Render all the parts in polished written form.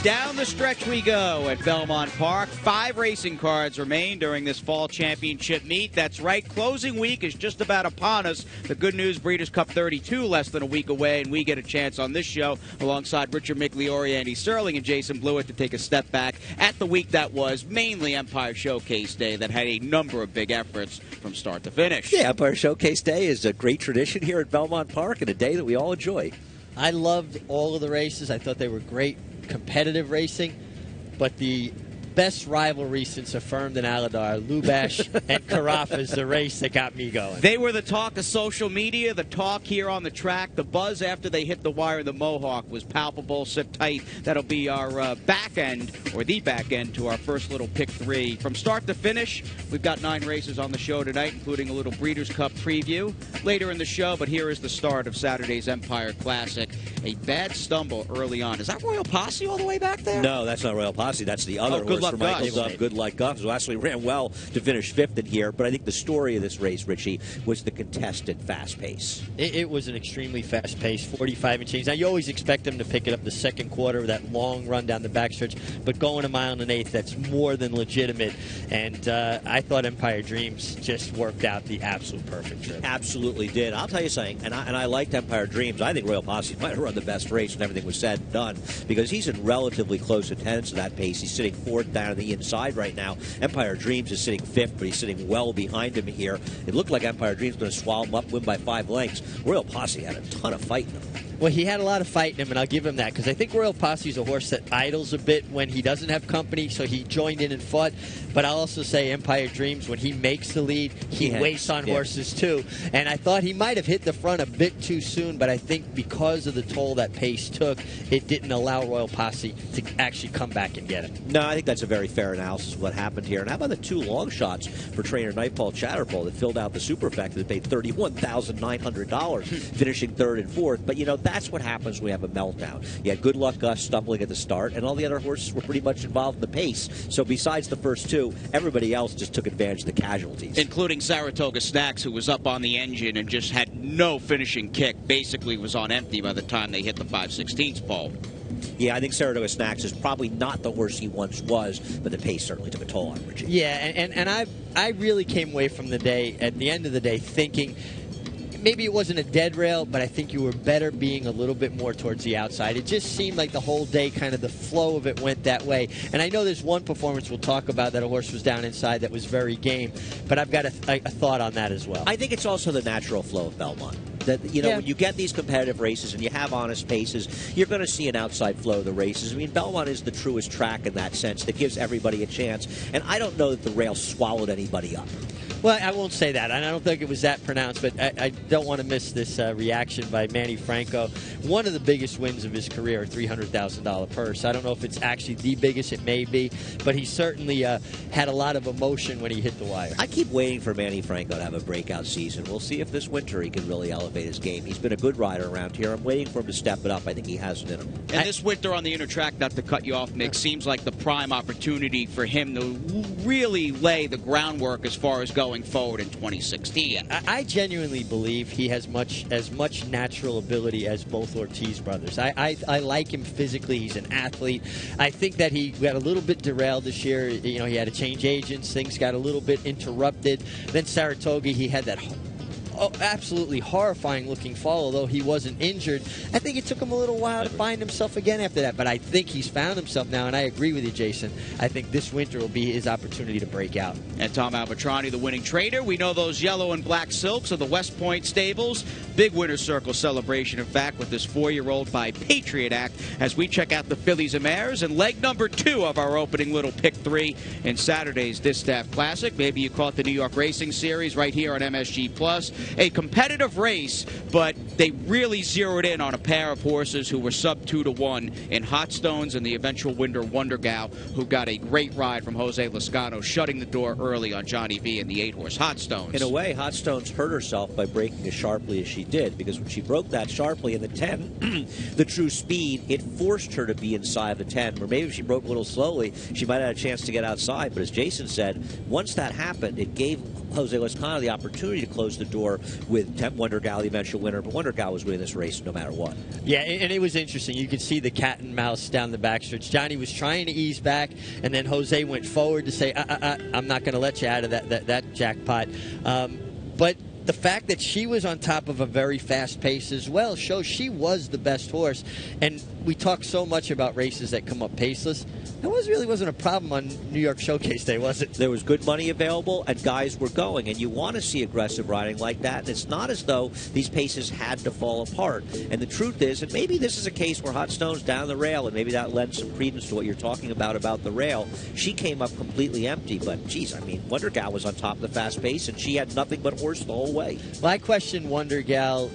Down the stretch we go at Belmont Park. 5 racing cards remain during this fall championship meet. That's right, closing week is just about upon us. The good news, Breeders' Cup 32 less than a week away, and we get a chance on this show alongside Richard Migliore, Andy Serling, and Jason Blewitt to take a step back at the week that was mainly Empire Showcase Day that had a number of big efforts from start to finish. Yeah, Empire Showcase Day is a great tradition here at Belmont Park and a day that we all enjoy. I loved all of the races. I thought they were great competitive racing, but the best rivalry since Affirmed and Aladar, Lubash and Carafa, is the race that got me going. They were the talk of social media, the talk here on the track. The buzz after they hit the wire in the Mohawk was palpable. Sit tight. That'll be our back end, or the back end, to our first little pick 3. From start to finish, we've got 9 races on the show tonight, including a little Breeders' Cup preview later in the show. But here is the start of Saturday's Empire Classic. A bad stumble early on. Is that Royal Posse all the way back there? No, that's not Royal Posse. That's the other horse from Michael's Good Luck Gus, who actually ran well to finish 5th in here. But I think the story of this race, Richie, was the contested fast pace. It was an extremely fast pace, 45 and change. Now, you always expect them to pick it up the second quarter, that long run down the backstretch. But going a mile and an eighth, that's more than legitimate. And I thought Empire Dreams just worked out the absolute perfect trip. Absolutely did. I'll tell you something, and I liked Empire Dreams. I think Royal Posse might have run the best race when everything was said and done, because he's in relatively close attendance to that pace. He's sitting 4th down on the inside right now. Empire Dreams is sitting 5th, but he's sitting well behind him here. It looked like Empire Dreams was going to swallow him up, win by 5 lengths. Royal Posse had a ton of fight in him. Well, he had a lot of fight in him, and I'll give him that, because I think Royal Posse's a horse that idles a bit when he doesn't have company, so he joined in and fought. But I'll also say Empire Dreams, when he makes the lead, he waits on horses too. And I thought he might have hit the front a bit too soon, but I think because of the toll that pace took, it didn't allow Royal Posse to actually come back and get him. No, I think that's a very fair analysis of what happened here. And how about the 2 long shots for trainer Nightfall Chatterpole that filled out the superfecta that paid $31,900, finishing 3rd and 4th. But, you know, that's what happens when we have a meltdown. You had Good Luck Gus stumbling at the start, and all the other horses were pretty much involved in the pace. So besides the first 2, everybody else just took advantage of the casualties. Including Saratoga Snacks, who was up on the engine and just had no finishing kick. Basically was on empty by the time they hit the 5/16 pole. Yeah, I think Saratoga Snacks is probably not the horse he once was, but the pace certainly took a toll on him, Richie. Yeah, and I really came away from the day, at the end of the day, thinking maybe it wasn't a dead rail, but I think you were better being a little bit more towards the outside. It just seemed like the whole day, kind of the flow of it went that way. And I know there's one performance we'll talk about that a horse was down inside that was very game, but I've got a thought on that as well. I think it's also the natural flow of Belmont. That, you know, when you get these competitive races and you have honest paces, you're going to see an outside flow of the races. I mean, Belmont is the truest track in that sense that gives everybody a chance. And I don't know that the rail swallowed anybody up. Well, I won't say that, and I don't think it was that pronounced, but I don't want to miss this reaction by Manny Franco. One of the biggest wins of his career, a $300,000 purse. I don't know if it's actually the biggest, it may be, but he certainly had a lot of emotion when he hit the wire. I keep waiting for Manny Franco to have a breakout season. We'll see if this winter he can really elevate his game. He's been a good rider around here. I'm waiting for him to step it up. I think he has it in him. And this winter on the inner track, not to cut you off, Mick, seems like the prime opportunity for him to really lay the groundwork as far as going forward in 2016. I genuinely believe he has as much natural ability as both Ortiz brothers. I like him physically. He's an athlete. I think that he got a little bit derailed this year. You know, he had to change agents. Things got a little bit interrupted. Then Saratoga, he had that absolutely horrifying looking fall, although he wasn't injured. I think it took him a little while to find himself again after that, but I think he's found himself now, and I agree with you, Jason. I think this winter will be his opportunity to break out. And Tom Albatrani, the winning trader. We know those yellow and black silks of the West Point stables. Big winner's circle celebration, in fact, with this 4-year-old by Patriot Act as we check out the fillies and mares and leg number 2 of our opening little pick 3 in Saturday's Distaff Classic. Maybe you caught the New York Racing Series right here on MSG Plus. A competitive race, but they really zeroed in on a pair of horses who were sub 2-1 in Hot Stones and the eventual winner Wondergal, who got a great ride from Jose Lascano, shutting the door early on Johnny V and the 8-horse Hot Stones. In a way, Hot Stones hurt herself by breaking as sharply as she did, because when she broke that sharply in the 10, the true speed, it forced her to be inside the 10, or maybe if she broke a little slowly, she might have had a chance to get outside. But as Jason said, once that happened, it gave Jose Lascano the opportunity to close the door with Wonder Gal, the eventual winner. But Wonder Gal was winning this race no matter what. Yeah, and it was interesting. You could see the cat and mouse down the backstretch. Johnny was trying to ease back, and then Jose went forward to say, I'm not going to let you out of that jackpot. But the fact that she was on top of a very fast pace as well shows she was the best horse. And we talk so much about races that come up paceless. That really wasn't a problem on New York Showcase Day, was it? There was good money available, and guys were going. And you want to see aggressive riding like that. And it's not as though these paces had to fall apart. And the truth is, and maybe this is a case where Hot Stone's down the rail, and maybe that lends some credence to what you're talking about the rail. She came up completely empty. But, geez, I mean, Wonder Gal was on top of the fast pace, and she had nothing but horse the whole way. Well, I question Wonder Gal's,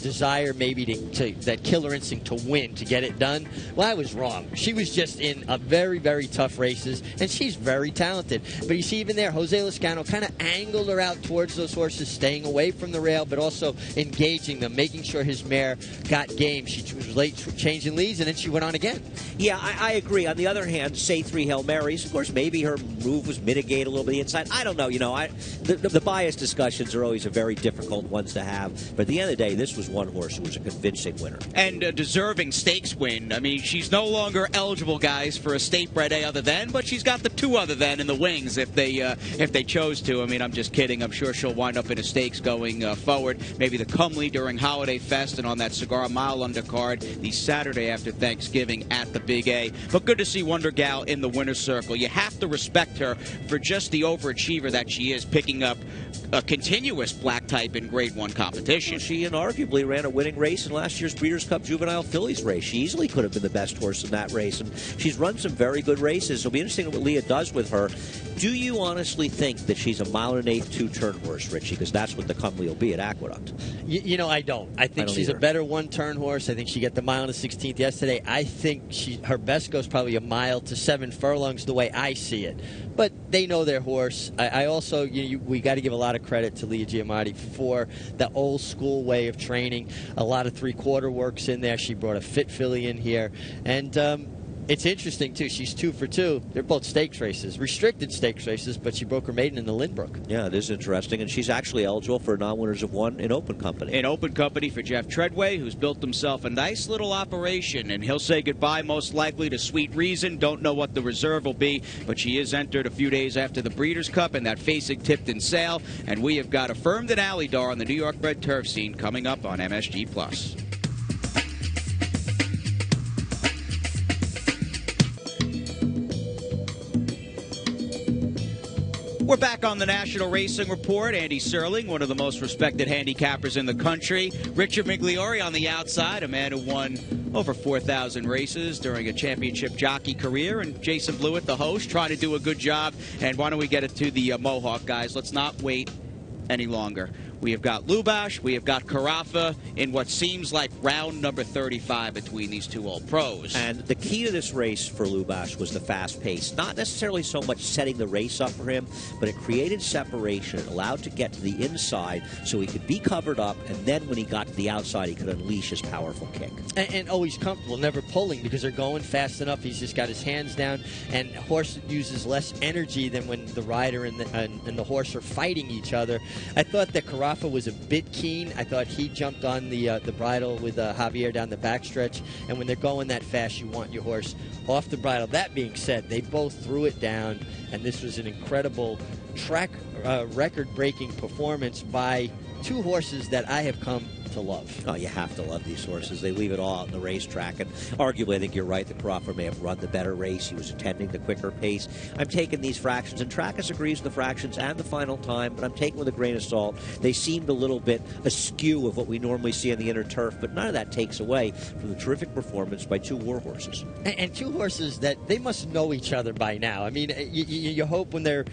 desire maybe to that killer instinct to win, to get it done. Well, I was wrong. She was just in a very, very tough races, and she's very talented. But you see, even there, Jose Lezcano kind of angled her out towards those horses, staying away from the rail, but also engaging them, making sure his mare got game. She was late changing leads, and then she went on again. Yeah, I agree. On the other hand, say 3 Hail Marys. Of course, maybe her move was mitigated a little bit inside. I don't know. The bias discussions are always a very difficult ones to have. But at the end of the day, this was one horse who was a convincing winner. And a deserving stakes win. I mean, she's no longer eligible, guys, for a state bred A other than, but she's got the 2 other than in the wings if they chose to. I mean, I'm just kidding. I'm sure she'll wind up in a stakes going forward. Maybe the Cumley during Holiday Fest and on that Cigar Mile undercard the Saturday after Thanksgiving at the Big A. But good to see Wonder Gal in the winner's circle. You have to respect her for just the overachiever that she is, picking up a continuous black type in Grade 1 competition. She inarguably ran a winning race in last year's Breeders' Cup Juvenile Fillies race. She easily could have been the best horse in that race, and she's run some very good races. It'll be interesting what Leah does with her. Do you honestly think that she's a 1 1/8 2-turn horse, Richie? Because that's what the Cumley will be at Aqueduct. I don't. I think she's a better 1-turn horse. I think she got the 1 1/16 yesterday. I think her best goes probably 1 mile to 7 furlongs the way I see it. But they know their horse. I also, we got to give a lot of credit to Leah Giamatti for the old school way of training. A lot of 3/4 works in there. She brought a fit filly in here. And it's interesting, too. She's 2 for 2. They're both stakes races, restricted stakes races, but she broke her maiden in the Lindbrook. Yeah, it is interesting. And she's actually eligible for non-winners of 1 in open company. In open company for Jeff Treadway, who's built himself a nice little operation. And he'll say goodbye, most likely, to Sweet Reason. Don't know what the reserve will be, but she is entered a few days after the Breeders' Cup and that Facing Tipton sale. And we have got Affirmed and Alydar on the New York bred turf scene coming up on MSG+. We're back on the National Racing Report. Andy Serling, one of the most respected handicappers in the country. Richard Migliore on the outside, a man who won over 4,000 races during a championship jockey career. And Jason Blewitt, the host, trying to do a good job. And why don't we get it to the Mohawk guys? Let's not wait any longer. We have got Lubash, we have got Carafa in what seems like round number 35 between these two old pros. And the key to this race for Lubash was the fast pace. Not necessarily so much setting the race up for him, but it created separation. It allowed to get to the inside so he could be covered up, and then when he got to the outside, he could unleash his powerful kick. And always comfortable, never pulling, because they're going fast enough. He's just got his hands down, and horse uses less energy than when the rider and the horse are fighting each other. I thought that Carafa was a bit keen. I thought he jumped on the bridle with Javier down the backstretch, and when they're going that fast, you want your horse off the bridle. That being said, they both threw it down, and this was an incredible track record-breaking performance by 2 horses that I have come to love. Oh, you have to love these horses. They leave it all out in the racetrack, and arguably I think you're right that Crawford may have run the better race. He was attending the quicker pace. I'm taking these fractions, and Trackus agrees with the fractions and the final time, but I'm taking with a grain of salt. They seemed a little bit askew of what we normally see on the inner turf, but none of that takes away from the terrific performance by 2 war horses. And 2 horses that they must know each other by now. I mean, you hope when they're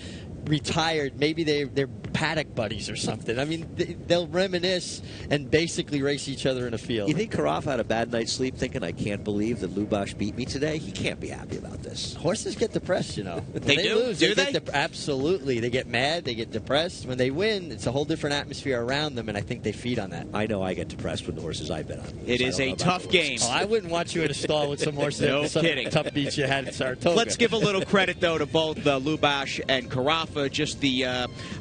retired, maybe they're paddock buddies or something. I mean, they'll reminisce and basically race each other in a field. You think Carafa had a bad night's sleep thinking, I can't believe that Lubash beat me today? He can't be happy about this. Horses get depressed, you know. When they do? lose, do they? Absolutely. They get mad, they get depressed. When they win, it's a whole different atmosphere around them, and I think they feed on that. I know I get depressed with the horses I bet on. It is a tough game. Oh, I wouldn't want you in a stall with some horses. No kidding. Tough beats you had at Saratoga. Let's give a little credit, though, to both Lubash and Carafa. Just the,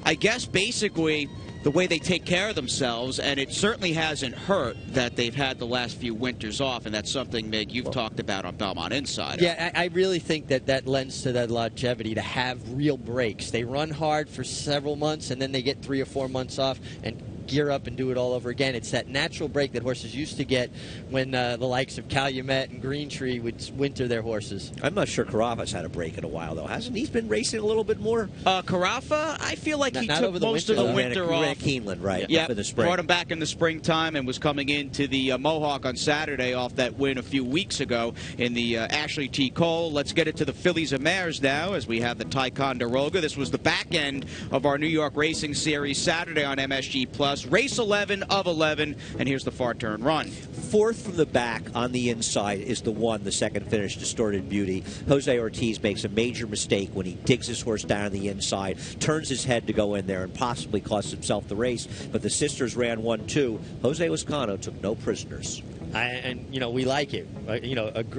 I guess, basically, the way they take care of themselves, and it certainly hasn't hurt that they've had the last few winters off, and that's something, Mig, you've talked about on Belmont Insider. Yeah, I really think that lends to that longevity, to have real breaks. They run hard for several months, and then they get 3 or 4 months off and gear up and do it all over again. It's that natural break that horses used to get when the likes of Calumet and Green Tree would winter their horses. I'm not sure Carafa's had a break in a while, though. Hasn't he been racing a little bit more? Carafa, I feel like he took most of the winter off. He ran Keeneland, right? Yeah, for the spring. Brought him back in the springtime and was coming into the Mohawk on Saturday off that win a few weeks ago in the Ashley T. Cole. Let's get it to the fillies and mares now as we have the Ticonderoga. This was the back end of our New York Racing Series Saturday on MSG Plus. Race 11 of 11, and here's the far turn run. Fourth from the back on the inside is the one, the second finish, Distorted Beauty. Jose Ortiz makes a major mistake when he digs his horse down on the inside, turns his head to go in there, and possibly costs himself the race. But the sisters ran 1-2. Jose Lezcano took no prisoners. And we like it.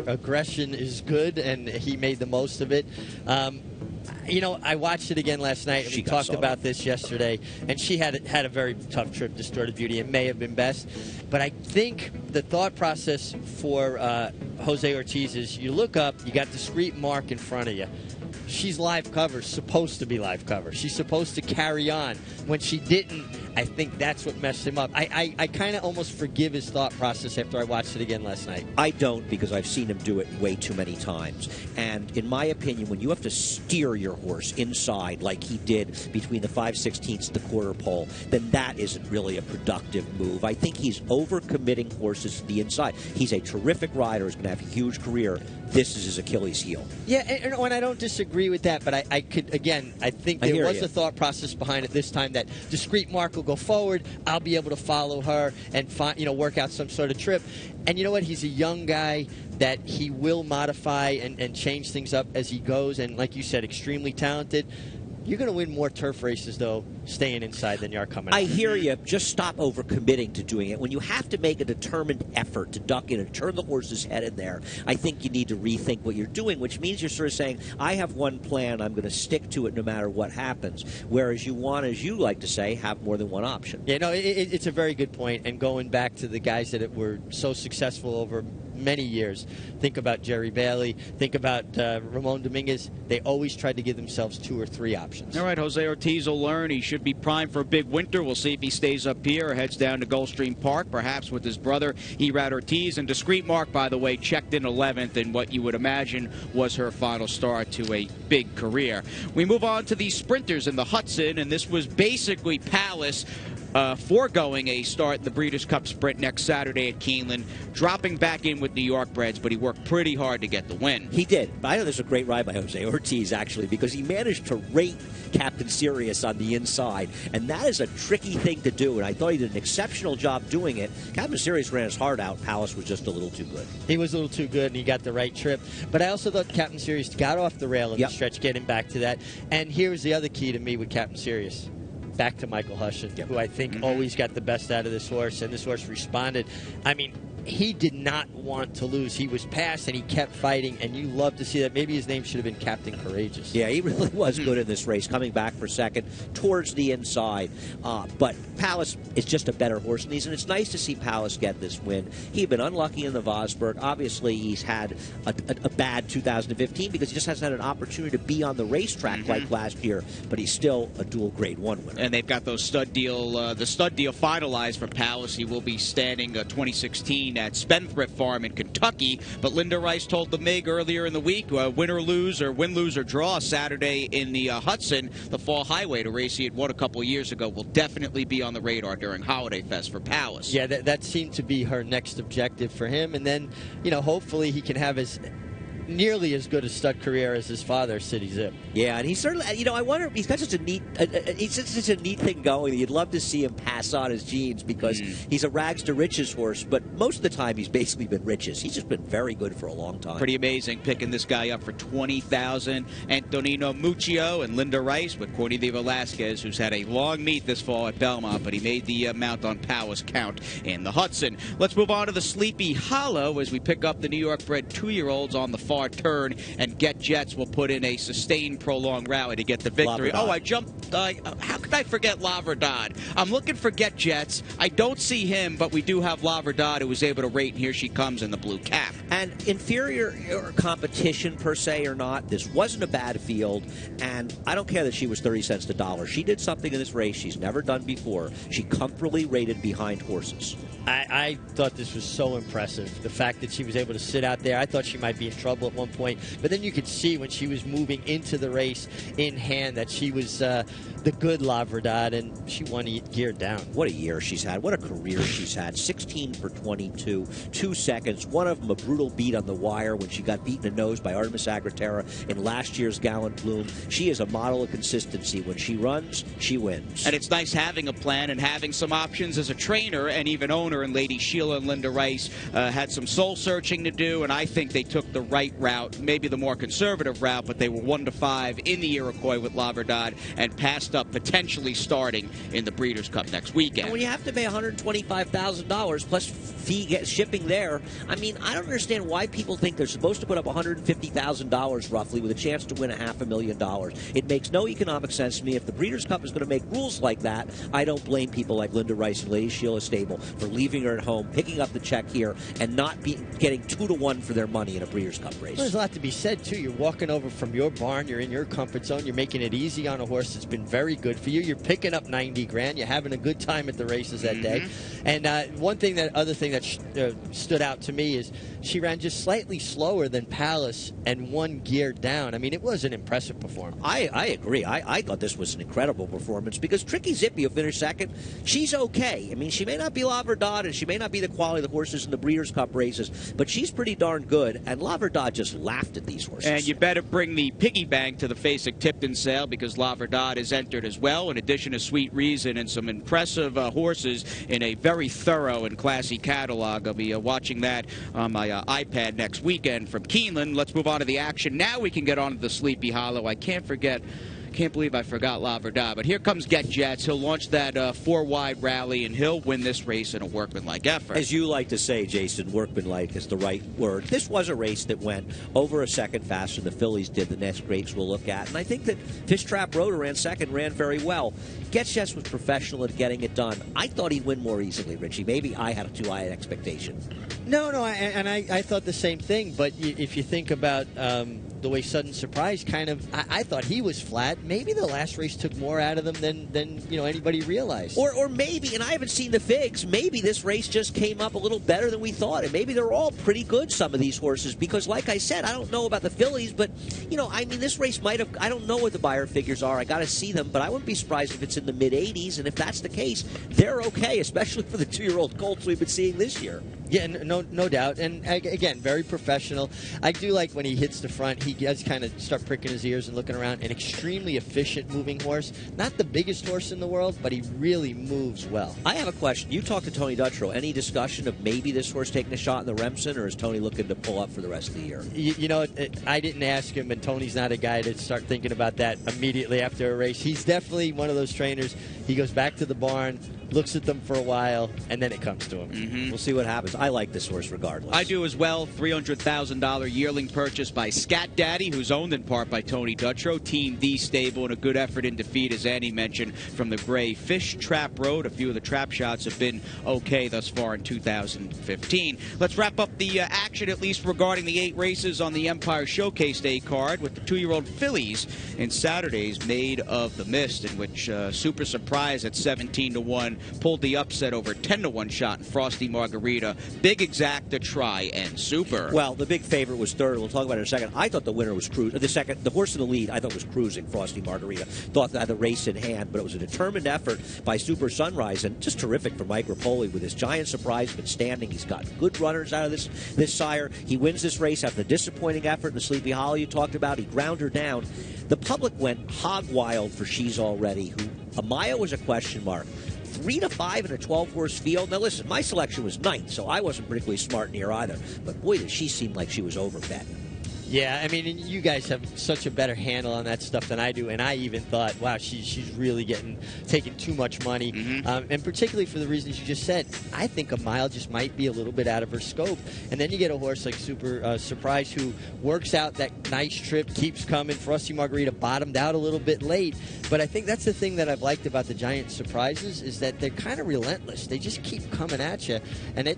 Aggression is good, and he made the most of it. I watched it again last night, and we talked about this yesterday, and she had a very tough trip, Distorted Beauty. It may have been best, but I think the thought process for Jose Ortiz is you look up, you got Discreet Mark in front of you. She's live cover, supposed to be live cover. She's supposed to carry on. When she didn't, I think that's what messed him up. I kind of almost forgive his thought process after I watched it again last night. I don't, because I've seen him do it way too many times. And in my opinion, when you have to steer your horse inside like he did between the 5/16 and the quarter pole, then that isn't really a productive move. I think he's overcommitting horses to the inside. He's a terrific rider. He's going to have a huge career. This is his Achilles heel. Yeah, and I don't disagree with that, but I think there was a thought process behind it this time that Discreet Mark will go forward, I'll be able to follow her and work out some sort of trip. And you know what? He's a young guy that he will modify and change things up as he goes, and like you said, extremely talented. You're going to win more turf races, though, staying inside than you are coming out. I hear you. Just stop overcommitting to doing it. When you have to make a determined effort to duck in and turn the horse's head in there, I think you need to rethink what you're doing, which means you're sort of saying, I have one plan, I'm going to stick to it no matter what happens. Whereas you want, as you like to say, have more than one option. Yeah, no, it's a very good point. And going back to the guys that were so successful over many years, think about Jerry Bailey, think about Ramon Dominguez. They always tried to give themselves 2 or 3 options. All right, Jose Ortiz will learn. He should be primed for a big winter. We'll see if he stays up here or heads down to Gulfstream Park, perhaps with his brother, Erad Ortiz. And Discreet Mark, by the way, checked in 11th in what you would imagine was her final start to a big career. We move on to the sprinters in the Hudson, and this was basically Palace foregoing a start in the Breeders' Cup Sprint next Saturday at Keeneland, dropping back in with New York breds, but he worked pretty hard to get the win. He did. I know there's a great ride by Jose Ortiz, actually, because he managed to rate Captain Sirius on the inside, and that is a tricky thing to do, and I thought he did an exceptional job doing it. Captain Sirius ran his heart out. Palace was just a little too good. He was a little too good, and he got the right trip. But I also thought Captain Sirius got off the rail in the stretch, getting back to that. And here's the other key to me with Captain Sirius. Back to Michael Hudson, who I think always got the best out of this horse, and this horse responded. I mean, he did not want to lose. He was passed, and he kept fighting, and you love to see that. Maybe his name should have been Captain Courageous. Yeah, he really was good in this race, coming back for second towards the inside. But Palace is just a better horse than these, and it's nice to see Palace get this win. He'd been unlucky in the Vosburg. Obviously, he's had a bad 2015 because he just hasn't had an opportunity to be on the racetrack like last year, but he's still a dual Grade 1 winner. And they've got those stud deal, the stud deal finalized for Palace. He will be standing 2016 at Spendthrift Farm in Kentucky. But Linda Rice told the MIG earlier in the week, win, lose, or draw Saturday in the Hudson, the Fall Highway, to race he had won a couple of years ago, will definitely be on the radar during Holiday Fest for Palace. Yeah, that seemed to be her next objective for him. And then, hopefully he can have nearly as good a stud career as his father, City Zip. Yeah, and he's certainly, I wonder, he's got such a neat, such a neat thing going. You'd love to see him pass on his genes because he's a rags to riches horse, but most of the time he's basically been riches. He's just been very good for a long time. Pretty amazing picking this guy up for $20,000. Antonino Muccio and Linda Rice with Cornelia Velasquez, who's had a long meet this fall at Belmont, but he made the mount on Palace count in the Hudson. Let's move on to the Sleepy Hollow as we pick up the New York bred 2-year-olds on the far turn, and Get Jets will put in a sustained, prolonged rally to get the victory. La Verdad. Oh, I jumped. How could I forget La Verdad? I'm looking for Get Jets. I don't see him, but we do have La Verdad, who was able to rate, and here she comes in the blue cap. And inferior competition per se or not, this wasn't a bad field, and I don't care that she was 30 cents to dollar. She did something in this race she's never done before. She comfortably rated behind horses. I thought this was so impressive. The fact that she was able to sit out there. I thought she might be in trouble at one point, but then you could see when she was moving into the race in hand that she was the good La Verdad, and she won geared down. What a year she's had. What a career she's had. 16 for 22, 2 seconds. One of them a brutal beat on the wire when she got beaten in the nose by Artemis Agriterra in last year's Gallant Bloom. She is a model of consistency. When she runs, she wins. And it's nice having a plan and having some options as a trainer and even owner. And Lady Sheila and Linda Rice had some soul searching to do, and I think they took the right route, maybe the more conservative route, but they were 1-5 in the Iroquois with La Verdad and passed up potentially starting in the Breeders' Cup next weekend. And when you have to pay $125,000 plus fee shipping there, I mean, I don't understand why people think they're supposed to put up $150,000 roughly with a chance to win $500,000. It makes no economic sense to me. If the Breeders' Cup is going to make rules like that, I don't blame people like Linda Rice and Lady Sheila Stable for leaving her at home, picking up the check here, and not getting 2-1 for their money in a Breeders' Cup race. Well, there's a lot to be said, too. You're walking over from your barn. You're in your comfort zone. You're making it easy on a horse that's been very good for you. You're picking up $90,000. You're having a good time at the races that day. And other thing that stood out to me is she ran just slightly slower than Palace and one geared down. I mean, it was an impressive performance. I agree. I thought this was an incredible performance because Tricky Zippy, who finished second, she's okay. I mean, she may not be La Verdad and she may not be the quality of the horses in the Breeders' Cup races, but she's pretty darn good, and La Verdad just laughed at these horses. And you better bring the piggy bank to the Fasig-Tipton sale because La Verdad is entered as well, in addition to Sweet Reason and some impressive horses in a very thorough and classy catalog. I'll be watching that on my iPad next weekend from Keeneland. Let's move on to the action. Now we can get on to the Sleepy Hollow. I can't believe I forgot La Verdad. But here comes Get Jets. He'll launch that 4-wide rally, and he'll win this race in a workmanlike effort. As you like to say, Jason, workmanlike is the right word. This was a race that went over a second faster than the fillies did. The next race we'll look at. And I think that Fish Trap Road ran second, ran very well. Get Jets was professional at getting it done. I thought he'd win more easily, Richie. Maybe I had too high an expectation. No, I thought the same thing. But if you think about the way Sudden Surprise I thought he was flat. Maybe the last race took more out of them than anybody realized. Or maybe, and I haven't seen the figs, maybe this race just came up a little better than we thought. And maybe they're all pretty good, some of these horses. Because like I said, I don't know about the fillies, but, this race might have, I don't know what the buyer figures are. I got to see them, but I wouldn't be surprised if it's in the mid-80s. And if that's the case, they're okay, especially for the 2-year-old colts we've been seeing this year. Yeah, no doubt. And again, very professional. I do like when he hits the front, he does kind of start pricking his ears and looking around. An extremely efficient moving horse. Not the biggest horse in the world, but he really moves well. I have a question. You talked to Tony Dutrow. Any discussion of maybe this horse taking a shot in the Remsen, or is Tony looking to pull up for the rest of the year? I didn't ask him, and Tony's not a guy to start thinking about that immediately after a race. He's definitely one of those trainers. He goes back to the barn, looks at them for a while, and then it comes to him. We'll see what happens. I like this horse regardless. I do as well. $300,000 yearling purchase by Scat Daddy, who's owned in part by Tony Dutrow. Team D stable and a good effort in defeat, as Annie mentioned, from the gray Fish Trap Road. A few of the trap shots have been okay thus far in 2015. Let's wrap up the action, at least regarding the 8 races on the Empire Showcase Day card, with the 2-year-old fillies in Saturday's Maid of the Mist, in which Super Surprise at 17-1 pulled the upset over 10-1 shot in Frosty Margarita. Big Exacta, Try, and Super. Well, the big favorite was third. We'll talk about it in a second. I thought the winner was cruising. The horse in the lead, I thought was cruising, Frosty Margarita. Thought that had the race in hand, but it was a determined effort by Super Sunrise, and just terrific for Mike Rapoli with his Giant Surprise been standing. He's got good runners out of this sire. He wins this race after the disappointing effort in the Sleepy Hollow you talked about. He ground her down. The public went hog wild for She's Already, who Amaya was a question mark. 3-5 in a 12-horse field. Now, listen, my selection was 9th, so I wasn't particularly smart in here either. But, boy, did she seem like she was overbet. Yeah, I mean, you guys have such a better handle on that stuff than I do, and I even thought, wow, she's really taking too much money, and particularly for the reasons you just said. I think a mile just might be a little bit out of her scope, and then you get a horse like Super Surprise who works out that nice trip, keeps coming. Frosty Margarita bottomed out a little bit late, but I think that's the thing that I've liked about the Giant Surprises is that they're kind of relentless. They just keep coming at you, and it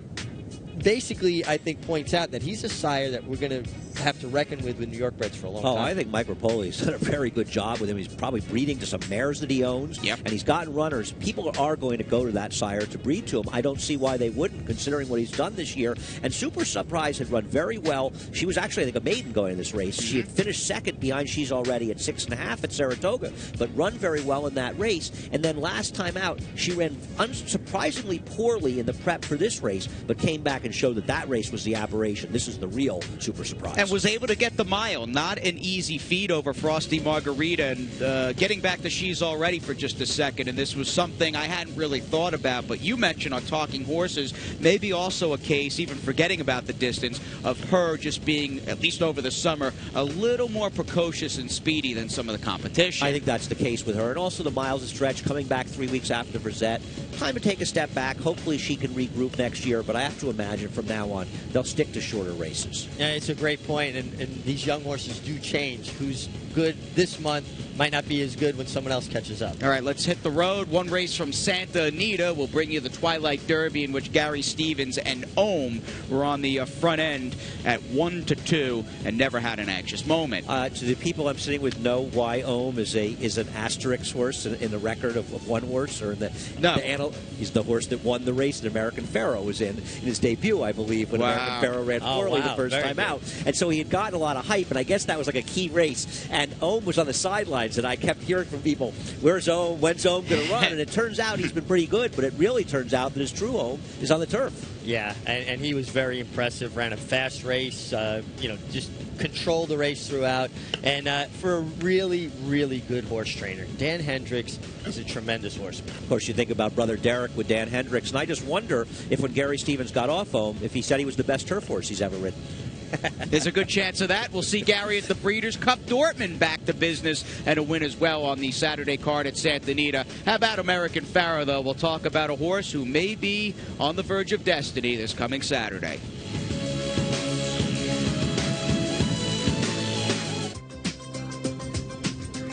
basically, I think, points out that he's a sire that we're going to have to reckon with New York breds for a long time. I think Mike Rapoli's done a very good job with him. He's probably breeding to some mares that he owns, and he's gotten runners. People are going to go to that sire to breed to him. I don't see why they wouldn't, considering what he's done this year. And Super Surprise had run very well. She was actually, I think, a maiden going in this race. She had finished second behind She's Already at 6.5 at Saratoga, but run very well in that race. And then last time out, she ran unsurprisingly poorly in the prep for this race, but came back and showed that that race was the aberration. This is the real Super Surprise. And was able to get the mile. Not an easy feat over Frosty Margarita. And getting back to She's Already for just a second, and this was something I hadn't really thought about, but you mentioned on Talking Horses, maybe also a case, even forgetting about the distance, of her just being, at least over the summer, a little more precocious and speedy than some of the competition. I think that's the case with her. And also the miles of stretch, coming back 3 weeks after Verdad. Time to take a step back. Hopefully she can regroup next year, but I have to imagine from now on they'll stick to shorter races. Yeah, it's a great point, and these young horses do change. Who's good this month might not be as good when someone else catches up. All right, let's hit the road. One race from Santa Anita will bring you the Twilight Derby, in which Gary Stevens and Ohm were on the front end at 1-2 and never had an anxious moment. Do the people I'm sitting with know why Ohm is an asterisk horse in the record of one horse? Or he's the horse that won the race that American Pharaoh was in his debut, I believe, when American Pharaoh ran poorly the first time out. And so he had gotten a lot of hype, and I guess that was like a key race. And Ohm was on the sidelines, and I kept hearing from people, where's Ohm? When's Ohm going to run? And it turns out he's been pretty good, but it really turns out that his true Ohm is on the turf. Yeah, and he was very impressive. Ran a fast race, just controlled the race throughout. And for a really, really good horse trainer, Dan Hendricks is a tremendous horseman. Of course, you think about Brother Derek with Dan Hendricks, and I just wonder if when Gary Stevens got off Ohm, if he said he was the best turf horse he's ever ridden. There's a good chance of that. We'll see Gary at the Breeders' Cup. Dortmund back to business and a win as well on the Saturday card at Santa Anita. How about American Pharaoh, though? We'll talk about a horse who may be on the verge of destiny this coming Saturday.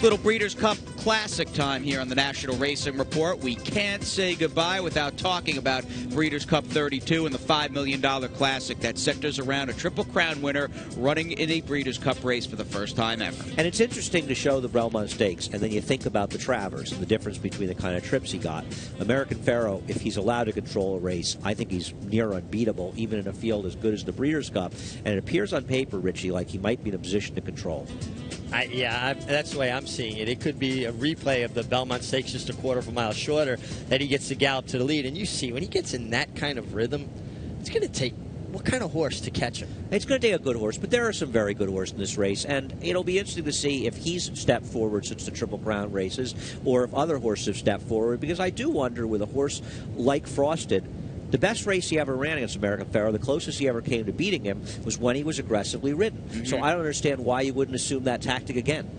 Little Breeders' Cup Classic time here on the National Racing Report. We can't say goodbye without talking about Breeders' Cup 32 and the $5 million Classic that centers around a Triple Crown winner running in a Breeders' Cup race for the first time ever. And it's interesting to show the Belmont Stakes, and then you think about the Travers and the difference between the kind of trips he got. American Pharaoh, if he's allowed to control a race, I think he's near unbeatable, even in a field as good as the Breeders' Cup. And it appears on paper, Richie, like he might be in a position to control. That's the way I'm seeing it. It could be a replay of the Belmont Stakes just a quarter of a mile shorter that he gets to gallop to the lead. And you see, when he gets in that kind of rhythm, it's going to take what kind of horse to catch him? It's going to take a good horse, but there are some very good horses in this race, and it'll be interesting to see if he's stepped forward since the Triple Crown races or if other horses have stepped forward, because I do wonder with a horse like Frosted, the best race he ever ran against American Pharaoh, the closest he ever came to beating him, was when he was aggressively ridden. So I don't understand why you wouldn't assume that tactic again.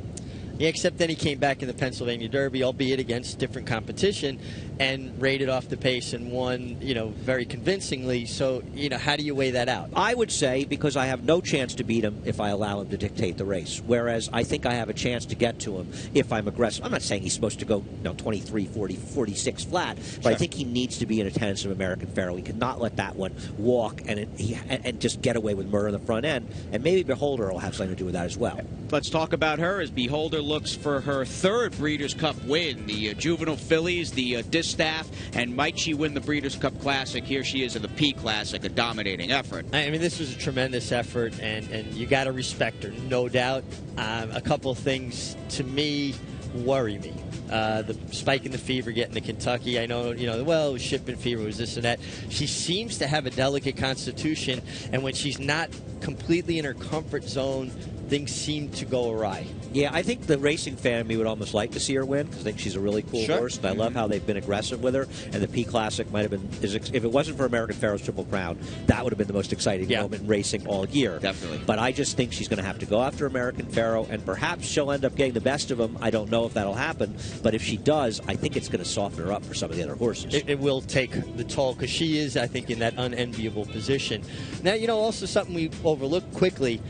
Yeah, except then he came back in the Pennsylvania Derby, albeit against different competition, and raided off the pace and won, very convincingly. So, how do you weigh that out? I would say because I have no chance to beat him if I allow him to dictate the race, whereas I think I have a chance to get to him if I'm aggressive. I'm not saying he's supposed to go 23, 40, 46 flat, but I think he needs to be in attendance of American Pharaoh. He cannot let that one walk and just get away with murder in the front end, and maybe Beholder will have something to do with that as well. Let's talk about her as Beholder looks for her third Breeders' Cup win. The juvenile fillies, the distaff, and might she win the Breeders' Cup Classic? Here she is in the P Classic, a dominating effort. I mean, this was a tremendous effort, and you got to respect her, no doubt. A couple things to me worry me. The spike in the fever getting to Kentucky. I know, it was shipment fever, was this and that. She seems to have a delicate constitution, and when she's not completely in her comfort zone, things seem to go awry. Yeah, I think the racing fan in me would almost like to see her win because I think she's a really cool horse, and I love how they've been aggressive with her. And the P Classic might have been, if it wasn't for American Pharoah's Triple Crown, that would have been the most exciting moment in racing all year. Definitely. But I just think she's going to have to go after American Pharoah, and perhaps she'll end up getting the best of them. I don't know if that'll happen, but if she does, I think it's going to soften her up for some of the other horses. It will take the toll because she is, I think, in that unenviable position. Now, also something we overlooked quickly.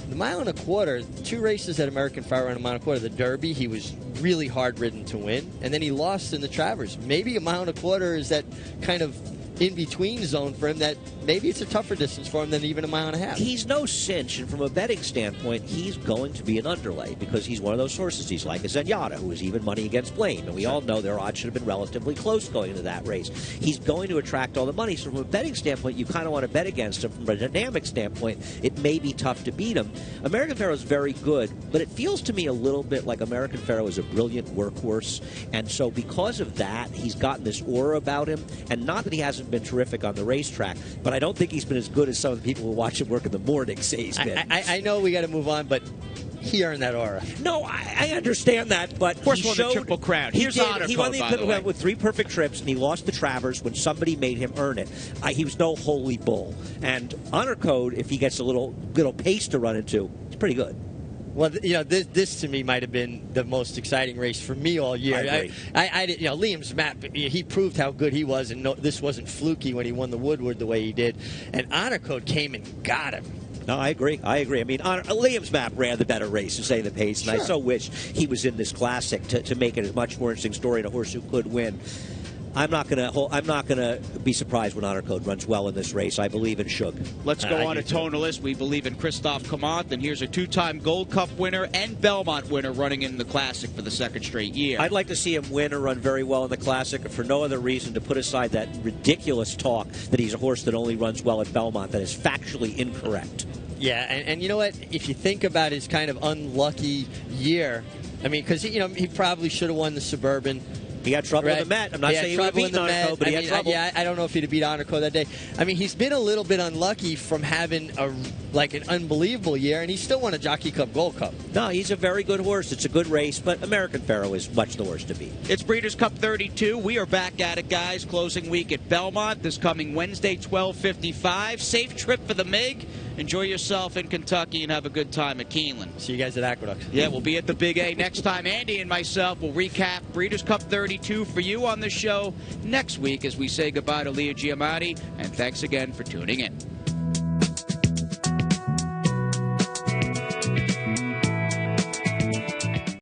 The mile and a quarter, 2 races at American Pharoah and a mile and a quarter. The Derby, he was really hard-ridden to win, and then he lost in the Travers. Maybe a mile and a quarter is that kind of in-between zone for him that maybe it's a tougher distance for him than even a mile and a half. He's no cinch, and from a betting standpoint, he's going to be an underlay because he's one of those horses. He's like a Zenyatta, who is even money against Blaine, and we all know their odds should have been relatively close going into that race. He's going to attract all the money, so from a betting standpoint, you kind of want to bet against him. From a dynamic standpoint, it may be tough to beat him. American Pharoah is very good, but it feels to me a little bit like American Pharoah is a brilliant workhorse, and so because of that, he's gotten this aura about him, and not that he hasn't been terrific on the racetrack, but I don't think he's been as good as some of the people who watch him work in the morning say he's been. I know we got to move on, but he earned that aura. No, I understand that, but Of course, he won showed, the Triple Crown. He Here's did. honor He code, won the by Triple the way. Crown with 3 perfect trips, and he lost the Travers when somebody made him earn it. He was no holy bull. And honor code, if he gets a little pace to run into, it's pretty good. Well, this to me might have been the most exciting race for me all year. I agree. Liam's map, he proved how good he was, and this wasn't fluky when he won the Woodward the way he did. And Honor Code came and got him. No, I agree. I mean, Liam's map ran the better race, to say the pace, and I so wish he was in this Classic to make it a much more interesting story and a horse who could win. I'm not gonna be surprised when Honor Code runs well in this race. I believe in Shug. Let's go on a tonalist. We believe in Christophe Comont, and here's a 2-time Gold Cup winner and Belmont winner running in the Classic for the 2nd straight year. I'd like to see him win or run very well in the Classic, for no other reason to put aside that ridiculous talk that he's a horse that only runs well at Belmont. That is factually incorrect. Yeah, and you know what? If you think about his kind of unlucky year, I mean, because he probably should have won the Suburban. He had trouble in the Met. I'm not saying he would have beaten Honor Code, but he had trouble. I don't know if he'd have beat Honor Code that day. I mean, he's been a little bit unlucky from having an unbelievable year, and he still won a Jockey Club Gold Cup. No, he's a very good horse. It's a good race, but American Pharoah is much the horse to beat. It's Breeders' Cup 32. We are back at it, guys. Closing week at Belmont this coming Wednesday, 12:55. Safe trip for the MiG. Enjoy yourself in Kentucky and have a good time at Keeneland. See you guys at Aqueduct. Yeah, we'll be at the Big A next time. Andy and myself will recap Breeders' Cup 32 for you on the show next week as we say goodbye to Leah Giamatti. And thanks again for tuning in.